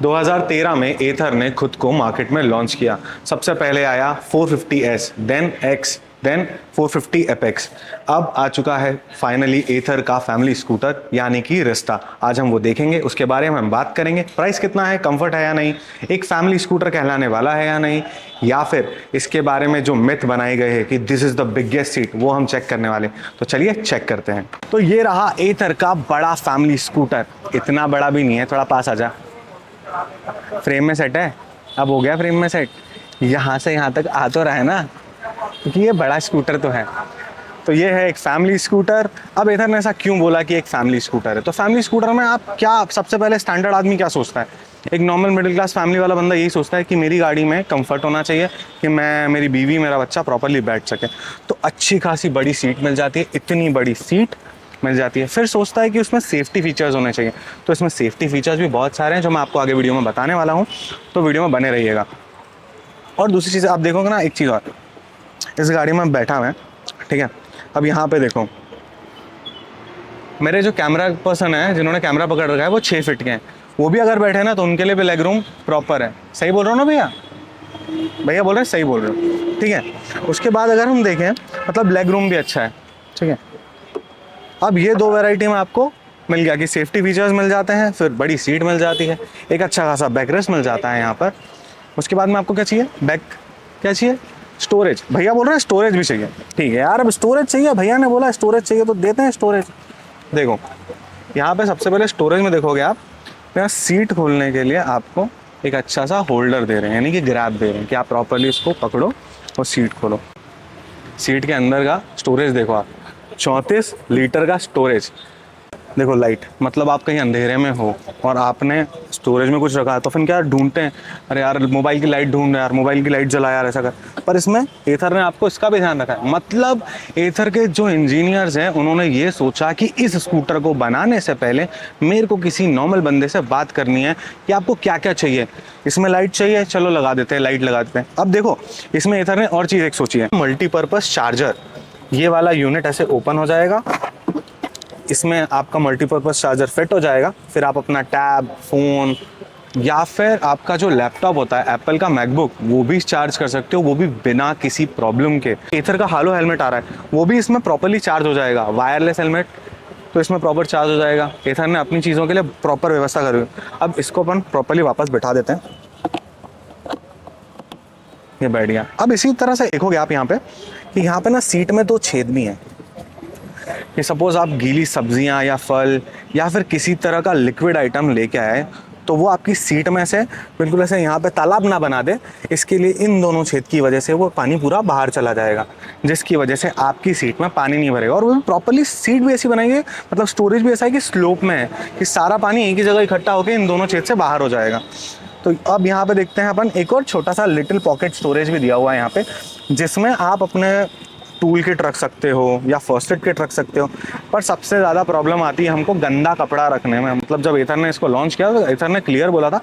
2013 में एथर ने खुद को मार्केट में लॉन्च किया। सबसे पहले आया 450S, then X, then 450 apex. अब आ चुका है फाइनली एथर का फैमिली स्कूटर यानी कि रिस्टा। आज हम वो देखेंगे, उसके बारे में हम बात करेंगे। प्राइस कितना है, कंफर्ट है या नहीं, एक फैमिली स्कूटर कहलाने वाला है या नहीं, या फिर इसके बारे में जो मिथ बनाए गए हैं कि this is the biggest seat, वो हम चेक करने वाले। तो चलिए चेक करते हैं। तो ये रहा एथर का बड़ा फैमिली स्कूटर। इतना बड़ा भी नहीं है, थोड़ा पास आ जा। फ्रेम में सेट है, अब हो गया फ्रेम में सेट। यहाँ से यहाँ तक आ तो रहा है ना, क्योंकि ये बड़ा स्कूटर तो है। तो ये है एक फैमिली स्कूटर। अब एथर ने ऐसा क्यों बोला कि एक फैमिली स्कूटर है? तो फैमिली स्कूटर में आप क्या, सबसे पहले स्टैंडर्ड आदमी क्या सोचता है? एक नॉर्मल मिडिल क्लास फैमिली वाला बंदा यही सोचता है कि मेरी गाड़ी में कंफर्ट होना चाहिए, कि मैं, मेरी बीवी, मेरा बच्चा प्रॉपरली बैठ सके। तो अच्छी खासी बड़ी सीट मिल जाती है, इतनी बड़ी सीट मिल जाती है। फिर सोचता है कि उसमें सेफ्टी फीचर्स होने चाहिए। तो इसमें सेफ्टी फीचर्स भी बहुत सारे हैं जो मैं आपको आगे वीडियो में बताने वाला हूँ, तो वीडियो में बने रहिएगा। और दूसरी चीज़ आप देखोगे ना, एक चीज़ और, इस गाड़ी में बैठा हुआ है, ठीक है। अब यहाँ पे देखो, मेरे जो कैमरा पर्सन है, जिन्होंने कैमरा पकड़ रखा है, वो 6 फीट के हैं। वो भी अगर बैठे ना तो उनके लिए भी लेग रूम प्रॉपर है। सही बोल रहा हूँ ना भैया? भैया बोल रहे हैं सही बोल रहे हो, ठीक है। उसके बाद अगर हम देखें, मतलब लेग रूम भी अच्छा है, ठीक है। अब ये दो वैरायटी में आपको मिल गया कि सेफ्टी फीचर्स मिल जाते हैं, फिर बड़ी सीट मिल जाती है, एक अच्छा खासा बैक रेस्ट मिल जाता है यहाँ पर। उसके बाद में आपको क्या चाहिए? बैक क्या चाहिए? स्टोरेज। भैया बोल रहे हैं स्टोरेज भी चाहिए, ठीक है यार। अब स्टोरेज चाहिए, भैया ने बोला स्टोरेज चाहिए तो देते हैं स्टोरेज। देखो यहाँ पे सबसे पहले स्टोरेज में देखोगे आप, यहाँ सीट खोलने के लिए आपको एक अच्छा सा होल्डर दे रहे हैं, यानी कि ग्रैब दे रहे हैं कि आप प्रॉपरली इसको पकड़ो और सीट खोलो। सीट के अंदर का स्टोरेज देखो आप, 34 लीटर का स्टोरेज। देखो लाइट, मतलब आप कहीं अंधेरे में हो और आपने स्टोरेज में कुछ रखा है तो फिर क्या ढूंढते हैं, अरे यार मोबाइल की लाइट ढूंढ यार, मोबाइल की लाइट जला यार, ऐसा कर। पर इसमें एथर ने आपको इसका भी ध्यान रखा है। मतलब एथर के जो इंजीनियर्स हैं उन्होंने ये सोचा कि इस स्कूटर को बनाने से पहले मेरे को किसी नॉर्मल बंदे से बात करनी है कि आपको क्या क्या चाहिए। इसमें लाइट चाहिए, चलो लगा देते हैं, लाइट लगा देते हैं। अब देखो इसमें एथर ने और चीज़ एक सोची है, मल्टीपर्पज़ चार्जर। ये वाला यूनिट ऐसे ओपन हो जाएगा, इसमें आपका मल्टीपर्पज़ चार्जर फिट हो जाएगा। फिर आप अपना टैब, फ़ोन या फिर आपका जो लैपटॉप होता है एप्पल का मैकबुक, वो भी चार्ज कर सकते हो, वो भी बिना किसी प्रॉब्लम के। एथर का हालो हेलमेट आ रहा है, वो भी इसमें प्रॉपरली चार्ज हो जाएगा। वायरलेस हेलमेट, तो इसमें प्रॉपर चार्ज हो जाएगा। एथर ने अपनी चीज़ों के लिए प्रॉपर व्यवस्था करी। अब इसको अपन प्रॉपरली वापस बिठा देते हैं, ये बैठ गया। अब इसी तरह से देखोगे आप यहाँ पे कि यहाँ पे ना सीट में 2 छेद भी हैं कि सपोज आप गीली सब्जियां या फल या फिर किसी तरह का लिक्विड आइटम लेके आए तो वो आपकी सीट में से बिल्कुल ऐसे यहाँ पे तालाब ना बना दे। इसके लिए इन दोनों छेद की वजह से वो पानी पूरा बाहर चला जाएगा, जिसकी वजह से आपकी सीट में पानी नहीं भरेगा। और वो भी प्रॉपरली सीट भी ऐसी बनाएंगे, मतलब स्टोरेज भी ऐसा है कि स्लोप में है कि सारा पानी एक ही जगह इकट्ठा होकर इन दोनों छेद से बाहर हो जाएगा। तो अब यहाँ पे देखते हैं अपन, एक और छोटा सा लिटिल पॉकेट स्टोरेज भी दिया हुआ है यहाँ पे, जिसमें आप अपने टूल किट रख सकते हो या फर्स्ट एड किट रख सकते हो। पर सबसे ज़्यादा प्रॉब्लम आती है हमको गंदा कपड़ा रखने में। मतलब जब एथर ने इसको लॉन्च किया तो एथर ने क्लियर बोला था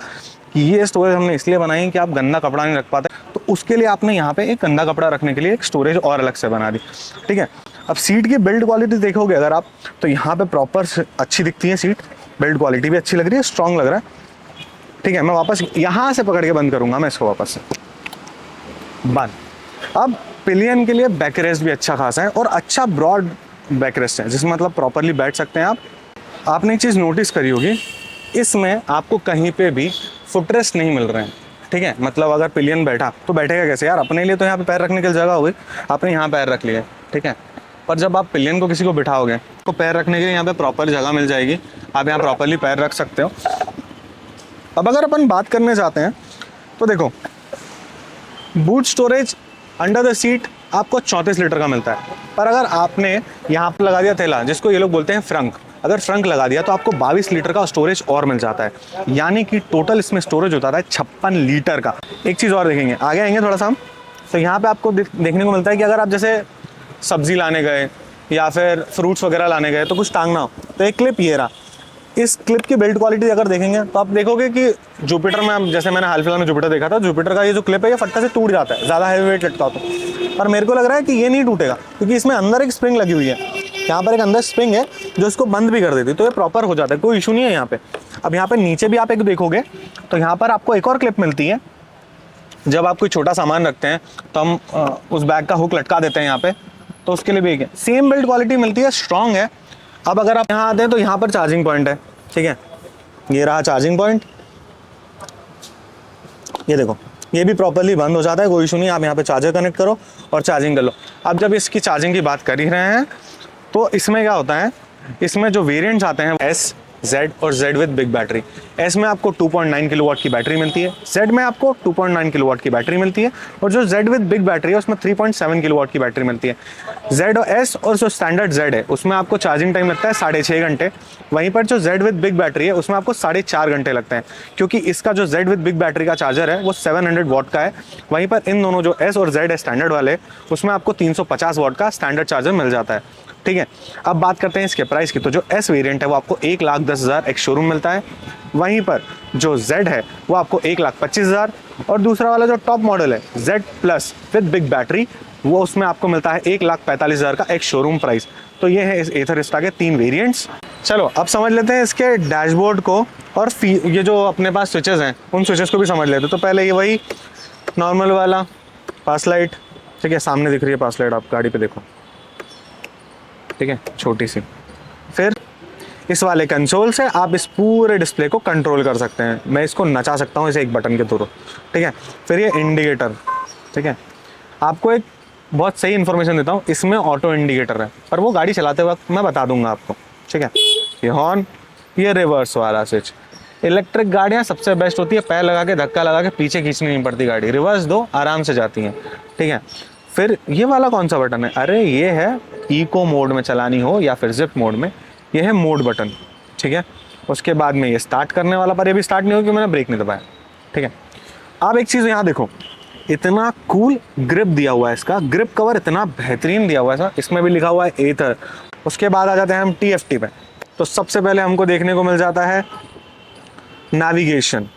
कि ये स्टोरेज हमने इसलिए बनाई कि आप गंदा कपड़ा नहीं रख पाते, तो उसके लिए आपने यहाँ पे एक गंदा कपड़ा रखने के लिए एक स्टोरेज और अलग से बना दी, ठीक है। अब सीट की बिल्ड क्वालिटी देखोगे अगर आप, तो यहाँ पर प्रॉपर अच्छी दिखती है सीट, बिल्ड क्वालिटी भी अच्छी लग रही है, स्ट्रॉन्ग लग रहा है, ठीक है। मैं वापस यहाँ से पकड़ के बंद करूँगा मैं इसको, वापस से बंद। अब पिलियन के लिए बैक रेस्ट भी अच्छा खासा है और अच्छा ब्रॉड बैक रेस्ट है, जिसमें मतलब प्रॉपरली बैठ सकते हैं आप। आपने एक चीज़ नोटिस करी होगी, इसमें आपको कहीं पे भी फुट रेस्ट नहीं मिल रहे हैं, ठीक है। मतलब अगर पिलियन बैठा तो बैठेगा कैसे यार? अपने लिए तो यहाँ पे पैर रखने की जगह होगी, आपने यहाँ पैर रख लिए, ठीक है। पर जब आप पिलियन को किसी को बिठाओगे तो पैर रखने के लिए यहाँ पे प्रॉपर जगह मिल जाएगी, आप यहाँ प्रॉपरली पैर रख सकते हो। अब अगर अपन बात करने जाते हैं तो देखो, boot storage under the seat आपको 34 लीटर का मिलता है। पर अगर आपने यहाँ पर लगा दिया थैला, जिसको ये लोग बोलते हैं फ्रंक, अगर फ्रंक लगा दिया तो आपको 22 लीटर का स्टोरेज और मिल जाता है, यानी कि टोटल इसमें स्टोरेज होता है 56 लीटर का। एक चीज़ और देखेंगे, आगे आएंगे थोड़ा सा हम, तो यहाँ पे आपको देखने को मिलता है कि अगर आप जैसे सब्जी लाने गए या फिर फ्रूट्स वगैरह लाने गए तो कुछ टांगना हो, तो एक क्लिप ये रहा। इस क्लिप की बिल्ड क्वालिटी अगर देखेंगे तो आप देखोगे कि जुपिटर में, जैसे मैंने हाल फिलहाल में जुपिटर देखा था, जुपिटर का ये जो क्लिप है ये फट्टा से टूट जाता है, ज़्यादा हैवी वेट लटका हो तो। पर मेरे को लग रहा है कि ये नहीं टूटेगा, क्योंकि इसमें अंदर एक स्प्रिंग लगी हुई है, यहाँ पर एक अंदर स्प्रिंग है जो इसको बंद भी कर देती है, तो ये प्रॉपर हो जाता है, कोई इशू नहीं है यहाँ पे। अब यहाँ पे नीचे भी आप एक देखोगे तो यहाँ पर आपको एक और क्लिप मिलती है। जब आप कोई छोटा सामान रखते हैं तो हम उस बैग का हुक लटका देते हैं यहाँ पे, तो उसके लिए भी एक है। सेम बिल्ड क्वालिटी मिलती है, स्ट्रॉन्ग है। अब अगर आप यहाँ आते हैं तो यहाँ पर चार्जिंग पॉइंट है, ठीक है, ये रहा चार्जिंग पॉइंट। ये देखो, ये भी प्रॉपर्ली बंद हो जाता है, कोई इशू नहीं। आप यहाँ पे चार्जर कनेक्ट करो और चार्जिंग कर लो। अब जब इसकी चार्जिंग की बात कर ही रहे हैं तो इसमें क्या होता है, इसमें जो वेरिएंट्स आते हैं S, Z और Z with big battery. S में आपको 2.9 किलोवाट की बैटरी मिलती है, Z में आपको 2.9 किलोवाट की बैटरी मिलती है, और जो Z विद बिग बैटरी है उसमें 3.7 किलोवाट की बैटरी मिलती है। Z और S और जो स्टैंडर्ड Z है उसमें आपको चार्जिंग टाइम लगता है 6.5 घंटे। वहीं पर जो Z विद बिग बैटरी है उसमें आपको 4.5 घंटे लगते हैं, क्योंकि इसका जो Z विद बिग बैटरी का चार्जर है वो 700 वॉट का है। वहीं पर इन दोनों जो S और Z है स्टैंडर्ड वाले, उसमें आपको 350 वॉट का स्टैंडर्ड चार्जर मिल जाता है, ठीक है। अब बात करते हैं इसके प्राइस की। तो जो S वेरिएंट है वो आपको 1,10,000 एक शोरूम मिलता है, वहीं पर जो Z है वो आपको 1,25,000, और दूसरा वाला जो टॉप मॉडल है Z plus with big battery, वो उसमें आपको मिलता है 1,45,000 का एक शोरूम प्राइस। तो ये है इस एथरस्टा के 3 वेरिएंट्स। चलो अब समझ लेते हैं इसके डैशबोर्ड को, और ये जो अपने पास स्विचेस हैं उन स्विचेस को भी समझ लेते हैं। तो पहले ये वही नॉर्मल वाला पास लाइट, ठीक है, सामने दिख रही है पास लाइट, आप गाड़ी पे देखो, ठीक है, छोटी सी। फिर इस वाले कंसोल से आप इस पूरे डिस्प्ले को कंट्रोल कर सकते हैं। मैं इसको नचा सकता हूँ इसे एक बटन के थ्रू, ठीक है। फिर ये इंडिकेटर, ठीक है, आपको एक बहुत सही इन्फॉर्मेशन देता हूँ, इसमें ऑटो इंडिकेटर है, पर वो गाड़ी चलाते वक्त मैं बता दूंगा आपको, ठीक है। ये हॉर्न, ये रिवर्स वाला स्विच। इलेक्ट्रिक गाड़ियाँ सबसे बेस्ट होती है, पैर लगा के धक्का लगा के पीछे खींचनी नहीं पड़ती गाड़ी, रिवर्स दो आराम से जाती हैं, ठीक है। फिर ये वाला कौन सा बटन है, अरे ये है इको मोड में चलानी हो या फिर जिप मोड में, ये है मोड बटन, ठीक है। उसके बाद में ये स्टार्ट करने वाला, पर ये भी स्टार्ट नहीं होगा क्योंकि मैंने ब्रेक नहीं दबाया, ठीक है। अब एक चीज़ यहाँ देखो, इतना कूल ग्रिप दिया हुआ है, इसका ग्रिप कवर इतना बेहतरीन दिया हुआ है, इसमें भी लिखा हुआ है एथर। उसके बाद आ जाते हैं हम TFT पे। तो सबसे पहले हमको देखने को मिल जाता है नेविगेशन।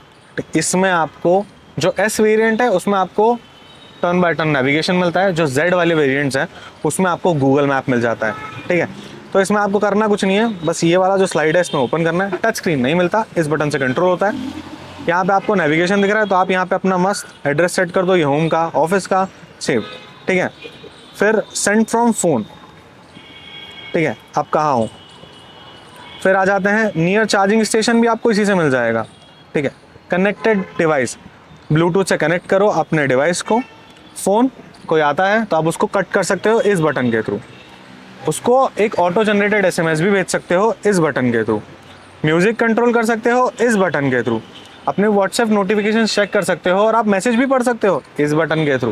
इसमें आपको जो S वेरिएंट है उसमें आपको टर्न बाय टर्न नेविगेशन मिलता है, जो Z वाले वेरिएंट्स हैं उसमें आपको गूगल मैप मिल जाता है, ठीक है। तो इसमें आपको करना कुछ नहीं है, बस ये वाला जो स्लाइड है इसमें ओपन करना है। टच स्क्रीन नहीं मिलता, इस बटन से कंट्रोल होता है। यहाँ पे आपको नेविगेशन दिख रहा है, तो आप यहाँ पे अपना मस्त एड्रेस सेट कर दो, ये होम का, ऑफिस का, सेव, ठीक है। फिर सेंड फ्रॉम फोन, ठीक है, आप कहाँ हो। फिर आ जाते हैं नियर चार्जिंग स्टेशन, भी आपको इसी से मिल जाएगा, ठीक है। कनेक्टेड डिवाइस, ब्लूटूथ से कनेक्ट करो अपने डिवाइस को। फ़ोन कोई आता है तो आप उसको कट कर सकते हो इस बटन के थ्रू। उसको एक ऑटो जनरेटेड SMS भी भेज सकते हो इस बटन के थ्रू। म्यूज़िक कंट्रोल कर सकते हो इस बटन के थ्रू। अपने व्हाट्सएप नोटिफिकेशन चेक कर सकते हो और आप मैसेज भी पढ़ सकते हो इस बटन के थ्रू,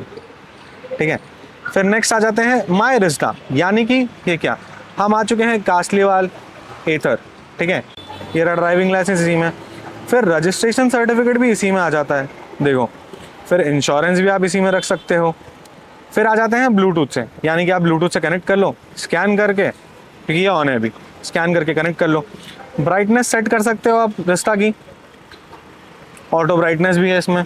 ठीक है। फिर नेक्स्ट आ जाते हैं माई रिश्ता, यानी कि ये क्या, हम आ चुके हैं कासलीवाल एथर, ठीक है। ये रहा ड्राइविंग लाइसेंस इसी में। फिर रजिस्ट्रेशन सर्टिफिकेट भी इसी में आ जाता है, देखो। फिर इंश्योरेंस भी आप इसी में रख सकते हो। फिर आ जाते हैं ब्लूटूथ से, यानी कि आप ब्लूटूथ से कनेक्ट कर लो, स्कैन करके, क्योंकि ये ऑन है अभी, स्कैन करके कनेक्ट कर लो। ब्राइटनेस सेट कर सकते हो आप रिश्ता की, ऑटो ब्राइटनेस भी है इसमें।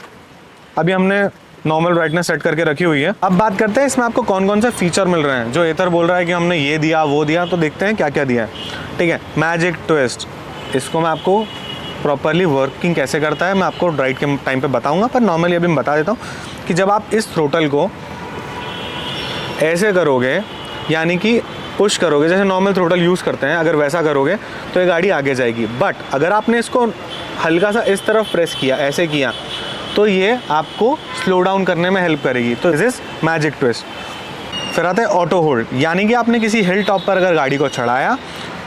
अभी हमने नॉर्मल ब्राइटनेस सेट करके रखी हुई है। अब बात करते हैं इसमें आपको कौन कौन से फीचर मिल रहे हैं। जो एथर बोल रहा है कि हमने ये दिया वो दिया, तो देखते हैं क्या क्या दिया है, ठीक है। मैजिक ट्विस्ट, इसको मैं आपको प्रॉपरली वर्किंग कैसे करता है मैं आपको राइड के टाइम पे बताऊंगा, पर नॉर्मली अभी मैं बता देता हूँ कि जब आप इस थ्रोटल को ऐसे करोगे, यानी कि पुश करोगे जैसे नॉर्मल थ्रोटल यूज़ करते हैं, अगर वैसा करोगे तो ये गाड़ी आगे जाएगी। बट अगर आपने इसको हल्का सा इस तरफ प्रेस किया, ऐसे किया, तो ये आपको स्लो डाउन करने में हेल्प करेगी। तो दिस इज मैजिक ट्विस्ट। फिर आता है ऑटो होल्ड, यानी कि आपने किसी हिल टॉप पर अगर गाड़ी को चढ़ाया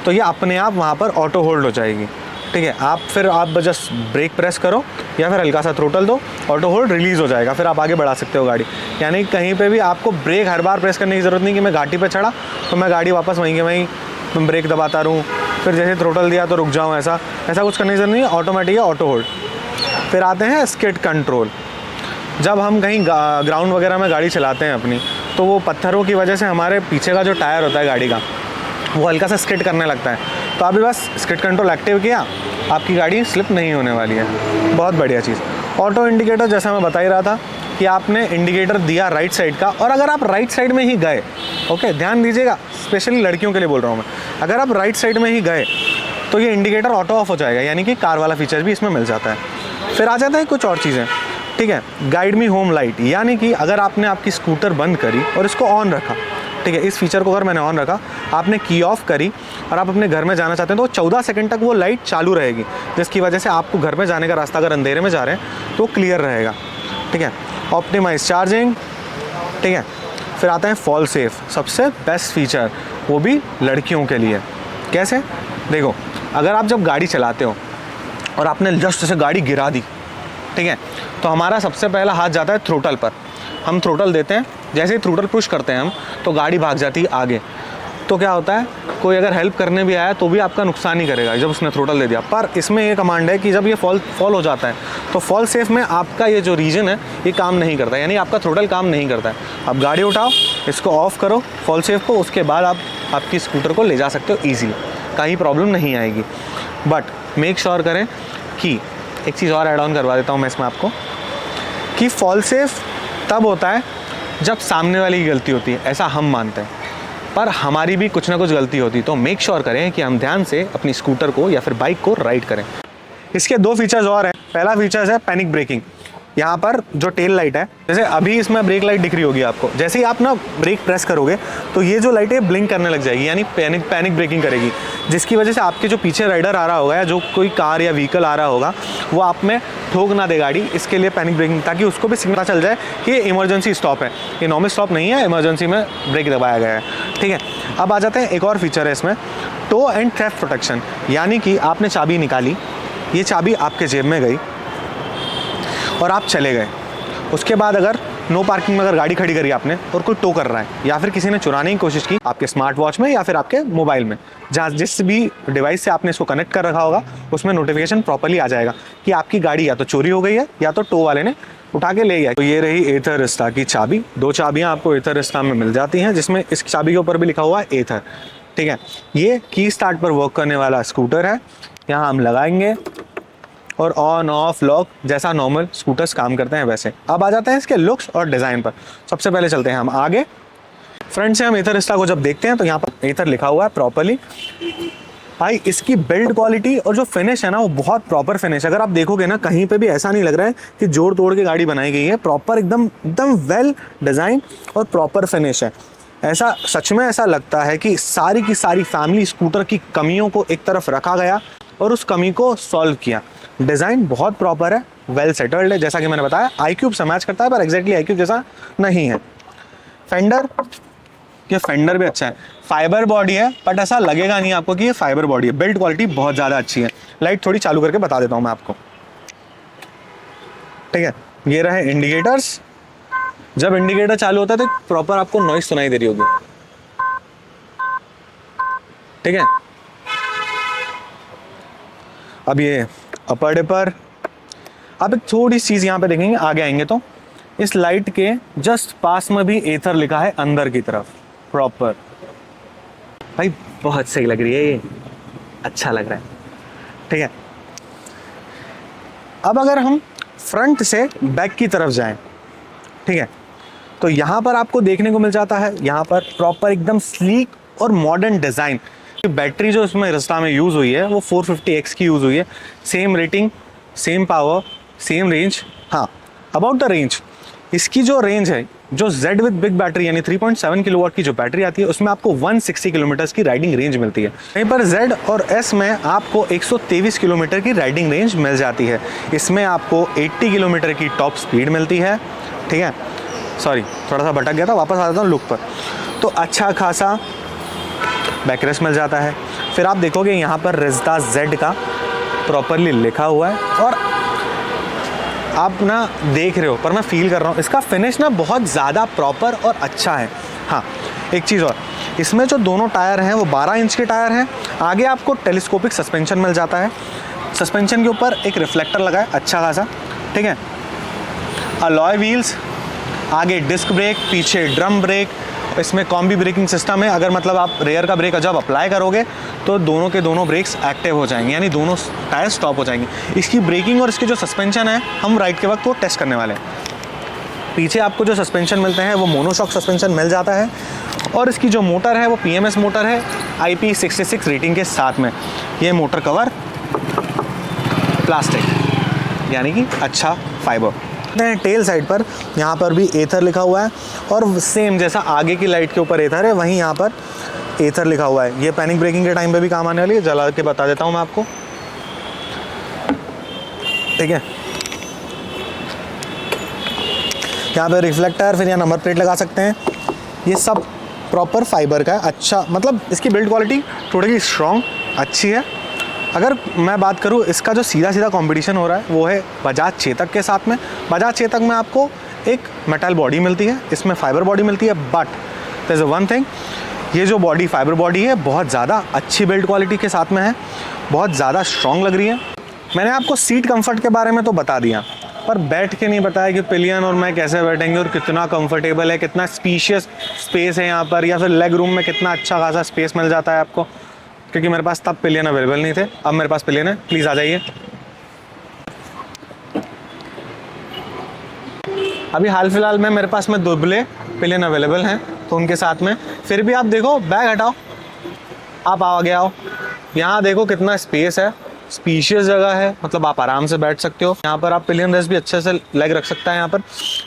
तो ये अपने आप वहाँ पर ऑटो होल्ड हो जाएगी, ठीक है। आप जस्ट ब्रेक प्रेस करो या फिर हल्का सा थ्रोटल दो, ऑटो होल्ड रिलीज़ हो जाएगा, फिर आप आगे बढ़ा सकते हो गाड़ी। यानी कहीं पे भी आपको ब्रेक हर बार प्रेस करने की ज़रूरत नहीं कि मैं घाटी पे चढ़ा तो मैं गाड़ी वापस वहीं के वहीं ब्रेक दबाता रहूँ, फिर जैसे थ्रोटल दिया तो रुक जाऊँ, ऐसा कुछ करने की ज़रूरत नहीं है, ऑटोमेटिक है ऑटो होल्ड। फिर आते हैं स्किड कंट्रोल। जब हम कहीं ग्राउंड वगैरह में गाड़ी चलाते हैं अपनी, तो वो पत्थरों की वजह से हमारे पीछे का जो टायर होता है गाड़ी का, वो हल्का सा स्किड करने लगता है। तो अभी बस स्किड कंट्रोल एक्टिव किया, आपकी गाड़ी स्लिप नहीं होने वाली है। बहुत बढ़िया चीज़। ऑटो इंडिकेटर, जैसा मैं बता ही रहा था कि आपने इंडिकेटर दिया राइट साइड का, और अगर आप राइट साइड में ही गए, ओके ध्यान दीजिएगा, स्पेशली लड़कियों के लिए बोल रहा हूँ मैं, अगर आप राइट साइड में ही गए तो ये इंडिकेटर ऑटो ऑफ हो जाएगा, यानी कि कार वाला फीचर भी इसमें मिल जाता है। फिर आ जाता है कुछ और चीज़ें, ठीक है। गाइड मी होम लाइट, यानी कि अगर आपने आपकी स्कूटर बंद करी और इसको ऑन रखा, ठीक है, इस फीचर को अगर मैंने ऑन रखा, आपने की ऑफ करी और आप अपने घर में जाना चाहते हैं तो 14 सेकंड तक वो लाइट चालू रहेगी, जिसकी वजह से आपको घर में जाने का रास्ता अगर अंधेरे में जा रहे हैं तो क्लियर रहेगा, ठीक है। ऑप्टिमाइज चार्जिंग, ठीक है। फिर आता है फॉल सेफ, सबसे बेस्ट फीचर, वो भी लड़कियों के लिए। कैसे? देखो, अगर आप जब गाड़ी चलाते हो और आपने जस्ट से गाड़ी गिरा दी, ठीक है, तो हमारा सबसे पहला हाथ जाता है थ्रोटल पर। हम थ्रोटल देते हैं, जैसे ही थ्रोटल पुश करते हैं हम, तो गाड़ी भाग जाती है आगे। तो क्या होता है, कोई अगर हेल्प करने भी आया तो भी आपका नुकसान ही करेगा जब उसने थ्रोटल दे दिया। पर इसमें ये कमांड है कि जब ये फॉल हो जाता है तो फॉल सेफ में आपका ये जो रीजन है ये काम नहीं करता, यानी आपका थ्रोटल काम नहीं करता है। आप गाड़ी उठाओ, इसको ऑफ करो फॉल सेफ को, उसके बाद आप आपकी स्कूटर को ले जा सकते हो ईजीली, कहीं प्रॉब्लम नहीं आएगी। बट मेक श्योर करें कि एक चीज़ और ऐड ऑन करवा देता हूँ मैं इसमें आपको, कि फॉल सेफ तब होता है जब सामने वाली की गलती होती है, ऐसा हम मानते हैं, पर हमारी भी कुछ ना कुछ गलती होती है। तो मेक श्योर करें कि हम ध्यान से अपनी स्कूटर को या फिर बाइक को राइड करें। इसके 2 फीचर्स और हैं। पहला फीचर्स है पैनिक ब्रेकिंग। यहाँ पर जो टेल लाइट है, जैसे अभी इसमें ब्रेक लाइट दिख रही होगी आपको, जैसे ही आप ना ब्रेक प्रेस करोगे तो ये जो लाइट है ब्लिंक करने लग जाएगी, यानी पैनिक ब्रेकिंग करेगी, जिसकी वजह से आपके जो पीछे राइडर आ रहा होगा या जो कोई कार या व्हीकल आ रहा होगा वो आप में ठोक ना दे गाड़ी। इसके लिए पैनिक ब्रेकिंग, ताकि उसको भी सिग्नल चल जाए कि ये इमरजेंसी स्टॉप है, ये नॉर्मल स्टॉप नहीं है, इमरजेंसी में ब्रेक दबाया गया है, ठीक है। अब आ जाते हैं एक और फीचर है इसमें, टो एंड थेफ्ट प्रोटेक्शन, यानी कि आपने चाबी निकाली, ये चाबी आपके जेब में गई और आप चले गए, उसके बाद अगर नो पार्किंग में अगर गाड़ी खड़ी करी आपने और कोई टो कर रहा है या फिर किसी ने चुराने की कोशिश की आपके स्मार्ट वॉच में या फिर आपके मोबाइल में, जहाँ जिस भी डिवाइस से आपने इसको कनेक्ट कर रखा होगा, उसमें नोटिफिकेशन प्रॉपर्ली आ जाएगा कि आपकी गाड़ी या तो चोरी हो गई है या तो टो वाले ने उठा के ले गया। तो ये रही एथर रिस्टा की चाबी। 2 चाबियाँ आपको एथर रिस्टा में मिल जाती हैं, जिसमें इस चाबी के ऊपर भी लिखा हुआ है एथर, ठीक है। ये की स्टार्ट पर वर्क करने वाला स्कूटर है। यहाँ हम लगाएंगे और ऑन ऑफ लॉक जैसा नॉर्मल स्कूटर्स काम करते हैं वैसे। अब आ जाते हैं इसके लुक्स और डिज़ाइन पर। सबसे पहले चलते हैं हम आगे। फ्रंट से हम एथर रिस्टा को जब देखते हैं तो यहाँ पर एथर लिखा हुआ है प्रॉपर्ली। भाई इसकी बिल्ड क्वालिटी और जो फिनिश है ना वो बहुत प्रॉपर फिनिश है। अगर आप देखोगे ना कहीं पे भी ऐसा नहीं लग रहा है कि जोड़ तोड़ के गाड़ी बनाई गई है, प्रॉपर एकदम वेल डिज़ाइन और प्रॉपर फिनिश है। ऐसा सच में ऐसा लगता है कि सारी की सारी फैमिली स्कूटर की कमियों को एक तरफ रखा गया और उस कमी को सॉल्व किया। डिज़ाइन बहुत प्रॉपर है, वेल सेटल्ड है, जैसा कि मैंने बताया आई-क्यूब से मैच करता है पर एग्जैक्टली आई-क्यूब जैसा नहीं है। फेंडर, ये फेंडर भी अच्छा है, फाइबर बॉडी है बट ऐसा लगेगा नहीं आपको कि ये फाइबर बॉडी है। बिल्ड क्वालिटी बहुत ज़्यादा अच्छी है। लाइट थोड़ी चालू करके बता देता हूँ मैं आपको, ठीक है। ये रहे इंडिकेटर्स। जब इंडिकेटर चालू होता है तो प्रॉपर आपको नॉइस सुनाई दे रही होगी, ठीक है। अब ये अपर डिपर। अब एक थोड़ी चीज़ यहाँ पे देखेंगे, आगे आएंगे तो इस लाइट के जस्ट पास में भी एथर लिखा है अंदर की तरफ प्रॉपर। भाई बहुत सही लग रही है ये, अच्छा लग रहा है, ठीक है। अब अगर हम फ्रंट से बैक की तरफ जाएं, ठीक है, तो यहाँ पर आपको देखने को मिल जाता है यहाँ पर प्रॉपर एकदम स्लीक और मॉडर्न डिज़ाइन। बैटरी जो इसमें रिस्टा में यूज़ हुई है वो 450X की यूज़ हुई है। Same rating, same power, same range. हाँ, अबाउट द रेंज, इसकी जो रेंज है, जो Z विद बिग बैटरी यानी 3.7 किलोवाट की जो बैटरी आती है उसमें आपको 160 किलोमीटर की राइडिंग रेंज मिलती है। वहीं पर Z और S में आपको 123 किलोमीटर की राइडिंग रेंज मिल जाती है। इसमें आपको 80 किलोमीटर की टॉप स्पीड मिलती है, ठीक है। सॉरी, थोड़ा सा भटक गया था, वापस आ जाता हूँ लुक पर। तो अच्छा खासा बैकरेस्ट मिल जाता है। फिर आप देखोगे यहाँ पर रिस्टा Z का प्रॉपरली लिखा हुआ है और आप ना देख रहे हो पर मैं फील कर रहा हूँ इसका फिनिश ना बहुत ज़्यादा प्रॉपर और अच्छा है। हाँ, एक चीज़ और, इसमें जो दोनों टायर हैं वो 12 इंच के टायर हैं। आगे आपको टेलीस्कोपिक सस्पेंशन मिल जाता है। सस्पेंशन के ऊपर एक रिफ्लेक्टर लगा है अच्छा खासा, ठीक है। अलॉय व्हील्स, आगे डिस्क ब्रेक, पीछे ड्रम ब्रेक। इसमें कॉम्बी ब्रेकिंग सिस्टम है। अगर मतलब आप रेयर का ब्रेक जब अप्लाई करोगे तो दोनों के दोनों ब्रेक्स एक्टिव हो जाएंगे, यानी दोनों टायर स्टॉप हो जाएंगे। इसकी ब्रेकिंग और इसकी जो सस्पेंशन है हम राइड के वक्त वो टेस्ट करने वाले हैं। पीछे आपको जो सस्पेंशन मिलते हैं वो मोनोशॉक सस्पेंशन मिल जाता है और इसकी जो मोटर है वो PMS मोटर है IP66 रेटिंग के साथ में। ये मोटर कवर प्लास्टिक, यानी कि अच्छा फाइबर। टेल साइड पर यहाँ पर भी एथर लिखा हुआ है, और सेम जैसा आगे की लाइट के ऊपर एथर है, वहीं यहाँ पर एथर लिखा हुआ है। ये पैनिक ब्रेकिंग के टाइम पे भी काम आने वाली है, जला के बता देता हूँ मैं आपको, ठीक है। यहाँ पे रिफ्लेक्टर, फिर यहाँ नंबर प्लेट लगा सकते हैं। ये सब प्रॉपर फाइबर का है, अच्छा, मतलब इसकी बिल्ड क्वालिटी थोड़ी स्ट्रॉन्ग अच्छी है। अगर मैं बात करूँ, इसका जो सीधा सीधा कंपटीशन हो रहा है वो है बजाज चेतक के साथ में। बजाज चेतक में आपको एक मेटल बॉडी मिलती है, इसमें फाइबर बॉडी मिलती है, but there is one thing, ये जो बॉडी फाइबर बॉडी है बहुत ज़्यादा अच्छी बिल्ड क्वालिटी के साथ में है, बहुत ज़्यादा स्ट्रॉन्ग लग रही है। मैंने आपको सीट कंफर्ट के बारे में तो बता दिया, पर बैठ के नहीं बताया कि पिलियन और मैं कैसे बैठेंगे और कितना कंफर्टेबल है, कितना स्पीशियस स्पेस है यहाँ पर, या फिर लेग रूम में कितना अच्छा खासा स्पेस मिल जाता है आपको, क्योंकि मेरे पास तब पिलियन अवेलेबल नहीं थे, अब मेरे पास पिलियन है। प्लीज़ आ जाइए। अभी हाल फिलहाल में मेरे पास में दुबले पिलियन अवेलेबल हैं, तो उनके साथ में फिर भी आप देखो, बैग हटाओ, आप आगे आओ, यहाँ देखो कितना स्पेस है, स्पीशियस जगह है, मतलब आप आराम से बैठ सकते हो। यहाँ पर आप पिलियन रेस्ट भी अच्छे से लेग रख सकता है। यहाँ पर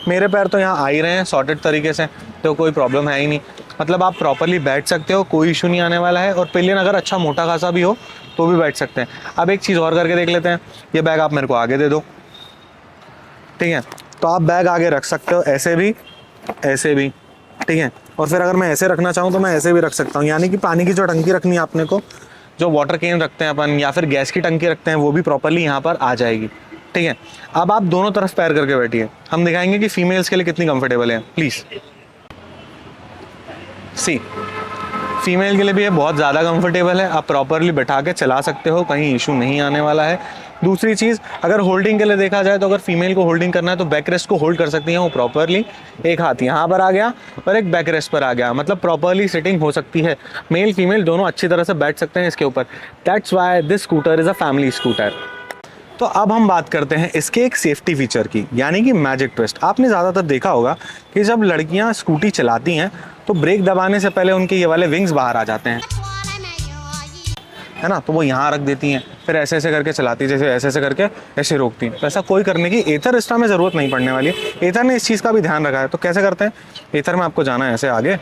मेरे पैर तो यहाँ आ ही रहे हैं सॉर्टेड तरीके से, तो कोई प्रॉब्लम है ही नहीं, मतलब आप प्रॉपरली बैठ सकते हो, कोई इशू नहीं आने वाला है। और पिलियन अगर अच्छा मोटा खासा भी हो तो भी बैठ सकते हैं। अब एक चीज़ और करके देख लेते हैं, ये बैग आप मेरे को आगे दे दो, ठीक है, तो आप बैग आगे रख सकते हो, ऐसे भी ठीक है। और फिर अगर मैं ऐसे रखना चाहूँ तो मैं ऐसे भी रख सकता हूँ, यानी कि पानी की जो टंकी रखनी है आपने को, जो वाटर कैन रखते हैं अपन, या फिर गैस की टंकी रखते हैं, वो भी प्रॉपरली यहाँ पर आ जाएगी, ठीक है। अब आप दोनों तरफ पैर करके बैठिए, हम दिखाएंगे कि फीमेल्स के लिए कितनी कंफर्टेबल है। प्लीज़ सी, फीमेल के लिए भी ये बहुत ज़्यादा कंफर्टेबल है, आप प्रॉपरली बैठा के चला सकते हो, कहीं इशू नहीं आने वाला है। दूसरी चीज़, अगर होल्डिंग के लिए देखा जाए तो अगर फीमेल को होल्डिंग करना है तो बैक रेस्ट को होल्ड कर सकती हैं वो प्रॉपरली, एक हाथ यहाँ पर आ गया और एक बैक रेस्ट पर आ गया, मतलब प्रॉपरली सिटिंग हो सकती है। मेल फीमेल दोनों अच्छी तरह से बैठ सकते हैं इसके ऊपर। That's why this scooter is a family scooter. तो अब हम बात करते हैं इसके एक सेफ्टी फीचर की, यानी कि मैजिक ट्विस्ट। आपने ज़्यादातर देखा होगा कि जब लड़कियां स्कूटी चलाती हैं तो ब्रेक दबाने से पहले उनके ये वाले विंग्स बाहर आ जाते हैं, है ना, तो वो यहाँ रख देती हैं, फिर ऐसे ऐसे करके चलाती, जैसे ऐसे ऐसे करके ऐसे रोकती हैं। तो ऐसा कोई करने की एथर रिस्टा में ज़रूरत नहीं पड़ने वाली है। एथर ने इस चीज़ का भी ध्यान रखा है। तो कैसे करते हैं, एथर में आपको जाना है ऐसे आगे,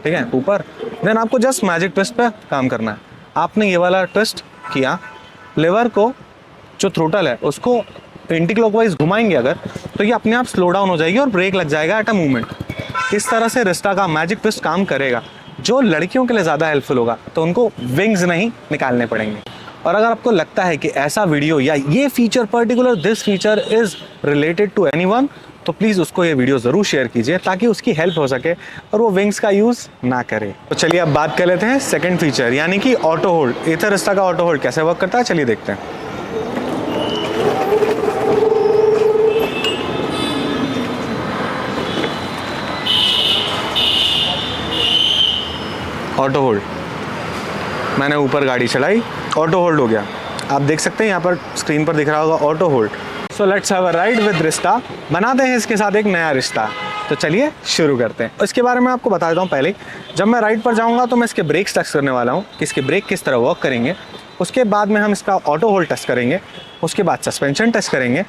ठीक है, ऊपर, देन आपको जस्ट मैजिक ट्विस्ट पे काम करना है। आपने ये वाला ट्विस्ट किया, लेवर को जो थ्रोटल है उसको एंटी क्लॉकवाइज घुमाएंगे अगर, तो ये अपने आप स्लो डाउन हो जाएगी और ब्रेक लग जाएगा एट अ मूवमेंट। इस तरह से रिस्टा का मैजिक ट्विस्ट काम करेगा, जो लड़कियों के लिए ज़्यादा हेल्पफुल होगा, तो उनको विंग्स नहीं निकालने पड़ेंगे। और अगर आपको लगता है कि ऐसा वीडियो या ये feature particular this feature is related to anyone, तो प्लीज़ उसको ये वीडियो ज़रूर शेयर कीजिए ताकि उसकी हेल्प हो सके और वो विंग्स का यूज़ ना करे। तो चलिए अब बात कर लेते हैं सेकंड फीचर, यानी कि ऑटो होल्ड। एथर रिस्टा का ऑटो होल्ड कैसे वर्क करता है, चलिए देखते हैं। ऑटो होल्ड, मैंने ऊपर गाड़ी चलाई, ऑटो होल्ड हो गया। आप देख सकते हैं यहाँ पर स्क्रीन पर दिख रहा होगा auto hold. So let's have a ride with रिश्ता, बनाते हैं इसके साथ एक नया रिश्ता। तो चलिए शुरू करते हैं। इसके बारे में आपको बता देता हूँ पहले, जब मैं राइड पर जाऊँगा तो मैं इसके ब्रेक्स टेस्ट करने वाला हूँ कि इसके ब्रेक किस तरह वर्क करेंगे। उसके बाद में हम इसका ऑटो होल्ड टेस्ट करेंगे, उसके बाद सस्पेंशन टेस्ट करेंगे,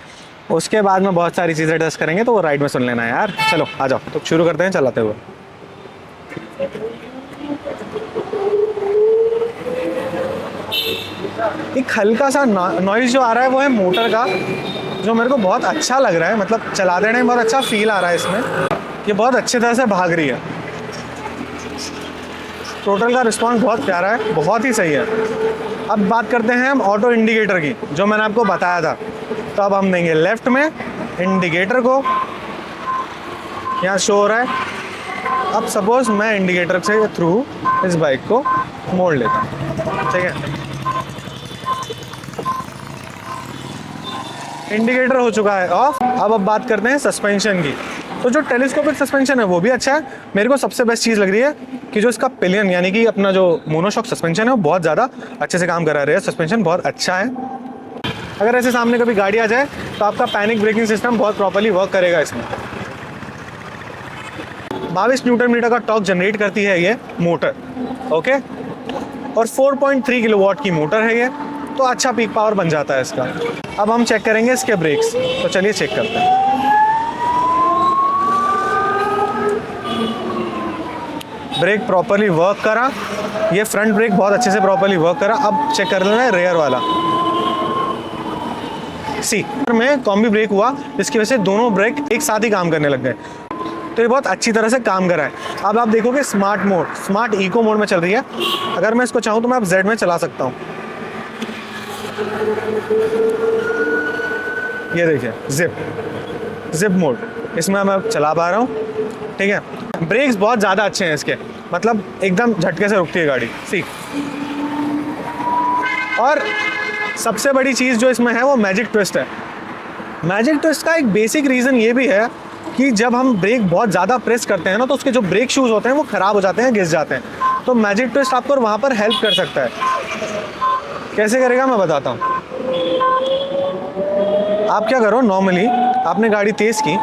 उसके बाद में बहुत सारी चीज़ें टेस्ट करेंगे, तो वो राइड में सुन लेना है यार। चलो आ जाओ, तो शुरू करते हैं चलाते हुए। एक हल्का सा नॉइज़ जो आ रहा है वो है मोटर का, जो मेरे को बहुत अच्छा लग रहा है, मतलब चला देने में बहुत अच्छा फील आ रहा है इसमें। ये बहुत अच्छी तरह से भाग रही है, टोटल का रिस्पॉन्स बहुत प्यारा है, बहुत ही सही है। अब बात करते हैं हम ऑटो इंडिकेटर की, जो मैंने आपको बताया था। तो अब हम देंगे लेफ्ट में इंडिकेटर को, यहाँ शो हो रहा है। अब सपोज मैं इंडिकेटर से थ्रू इस बाइक को मोड़ लेता हूँ, ठीक है, इंडिकेटर हो चुका है ऑफ। अब बात करते हैं सस्पेंशन की। तो जो टेलीस्कोपिक सस्पेंशन है वो भी अच्छा है। मेरे को सबसे बेस्ट चीज़ लग रही है कि जो इसका पिलियन यानी कि अपना जो मोनोशॉक सस्पेंशन है वो बहुत ज़्यादा अच्छे से काम करा रहा है, सस्पेंशन बहुत अच्छा है। अगर ऐसे सामने कभी गाड़ी आ जाए तो आपका पैनिक ब्रेकिंग सिस्टम बहुत प्रॉपर्ली वर्क करेगा इसमें। 22 न्यूटन मीटर का टॉर्क जनरेट करती है ये मोटर, ओके। और 4.3 किलोवाट की मोटर है ये, तो अच्छा पीक पावर बन जाता है इसका। अब हम चेक करेंगे इसके ब्रेक्स, तो चलिए चेक करते हैं। ब्रेक प्रॉपरली वर्क करा, ये फ्रंट ब्रेक बहुत अच्छे से प्रॉपरली वर्क करा। अब चेक कर लेना है रेयर वाला, सी में कॉम्बी ब्रेक हुआ, जिसकी वजह से दोनों ब्रेक एक साथ ही काम करने लग गए, तो ये बहुत अच्छी तरह से काम कर रहा है। अब आप देखोगे smart mode, smart eco mode में चल रही है। अगर मैं इसको चाहूँ तो मैं अब जेड में चला सकता हूँ, ये देखिए जिप मोड, इसमें मैं चला पा रहा हूँ, ठीक है। ब्रेक्स बहुत ज़्यादा अच्छे हैं इसके, मतलब एकदम झटके से रुकती है गाड़ी, सी। और सबसे बड़ी चीज़ जो इसमें है वो मैजिक ट्विस्ट है। मैजिक ट्विस्ट का एक बेसिक रीज़न ये भी है कि जब हम ब्रेक बहुत ज़्यादा प्रेस करते हैं ना, तो उसके जो ब्रेक शूज़ होते हैं वो ख़राब हो जाते हैं, घिस जाते हैं। तो मैजिक ट्विस्ट आपको वहाँ पर हेल्प कर सकता है। कैसे करेगा मैं बताता हूँ। आप क्या करो, नॉर्मली आपने गाड़ी तेज़ की,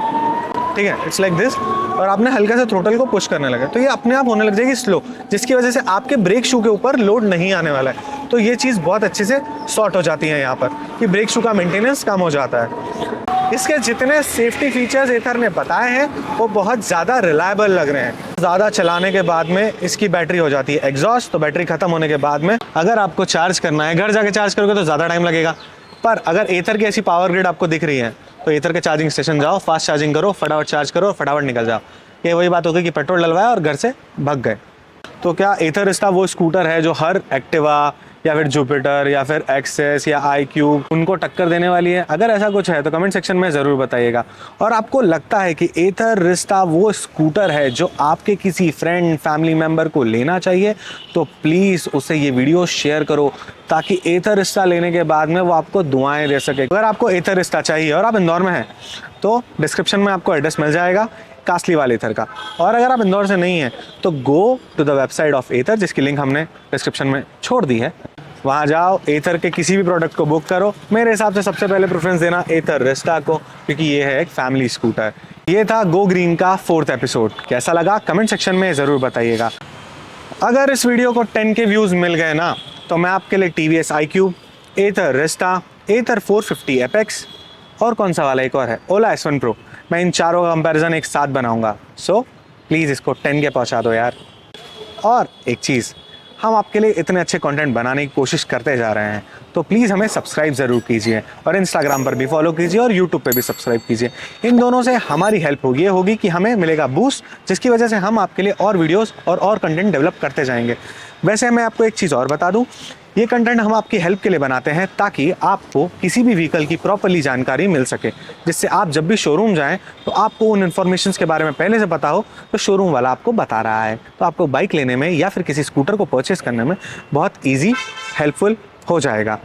ठीक है, इट्स लाइक दिस, और आपने हल्का से थ्रोटल को पुश करने लगे, तो ये अपने आप होने लग जाएगी स्लो, जिसकी वजह से आपके ब्रेक शू के ऊपर लोड नहीं आने वाला है। तो ये चीज़ बहुत अच्छे से सॉर्ट हो जाती है यहाँ पर कि ब्रेक शू का मेंटेनेंस कम हो जाता है। इसके जितने सेफ्टी फीचर्स एथर ने बताए हैं वो बहुत ज़्यादा रिलायबल लग रहे हैं। ज़्यादा चलाने के बाद में इसकी बैटरी हो जाती है एग्जॉस्ट, तो बैटरी ख़त्म होने के बाद में अगर आपको चार्ज करना है, घर जाके चार्ज करोगे तो ज़्यादा टाइम लगेगा। पर अगर एथर की ऐसी पावर ग्रिड आपको दिख रही है, तो एथर के चार्जिंग स्टेशन जाओ, फास्ट चार्जिंग करो, फटाफट चार्ज करो और फटाफट निकल जाओ। ये वही बात होगी कि पेट्रोल डलवाया और घर से भाग गए। तो क्या एथर रिस्टा वो स्कूटर है जो हर एक्टिवा या फिर जुपिटर या फिर एक्सेस या iQube उनको टक्कर देने वाली है? अगर ऐसा कुछ है तो कमेंट सेक्शन में ज़रूर बताइएगा। और आपको लगता है कि एथर रिस्टा वो स्कूटर है जो आपके किसी फ्रेंड फैमिली मेम्बर को लेना चाहिए, तो प्लीज़ उसे ये वीडियो शेयर करो ताकि एथर रिस्टा लेने के बाद में वो आपको दुआएं दे सके। अगर आपको एथर रिस्टा चाहिए और आप इंदौर में हैं तो डिस्क्रिप्शन में आपको एड्रेस मिल जाएगा कासलीवाल एथर का। और अगर आप इंदौर से नहीं हैं तो go to the website of Ather, जिसकी लिंक हमने डिस्क्रिप्शन में छोड़ दी है। वहाँ जाओ, एथर के किसी भी प्रोडक्ट को बुक करो। मेरे हिसाब से सबसे पहले प्रेफरेंस देना एथर रिस्टा को, क्योंकि ये है एक फैमिली स्कूटर। ये था गो ग्रीन का 4th एपिसोड। कैसा लगा कमेंट सेक्शन में ज़रूर बताइएगा। अगर इस वीडियो को 10 के व्यूज़ मिल गए ना, तो मैं आपके लिए TVS iQube, एथर रिस्टा, एथर 450 एपेक्स और कौन सा वाला एक और है, ओला S1 Pro, मैं इन चारों का कंपैरिजन एक साथ बनाऊंगा। सो प्लीज़ इसको 10 के पहुंचा दो यार। और एक चीज़, हम आपके लिए इतने अच्छे कंटेंट बनाने की कोशिश करते जा रहे हैं, तो प्लीज़ हमें सब्सक्राइब ज़रूर कीजिए और इंस्टाग्राम पर भी फॉलो कीजिए और यूट्यूब पे भी सब्सक्राइब कीजिए। इन दोनों से हमारी हेल्प होगी, ये होगी कि हमें मिलेगा बूस्ट, जिसकी वजह से हम आपके लिए और वीडियोस और कंटेंट डेवलप करते जाएंगे। वैसे मैं आपको एक चीज़ और बता दूं, ये कंटेंट हम आपकी हेल्प के लिए बनाते हैं ताकि आपको किसी भी व्हीकल की प्रॉपरली जानकारी मिल सके, जिससे आप जब भी शोरूम जाएं तो आपको उन इन्फॉर्मेशन के बारे में पहले से पता हो, तो शोरूम वाला आपको बता रहा है, तो आपको बाइक लेने में या फिर किसी स्कूटर को परचेस करने में बहुत ईजी हेल्पफुल हो जाएगा।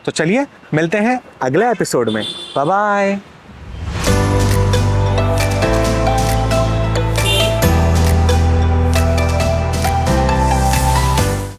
तो चलिए मिलते हैं अगले एपिसोड में। Bye bye.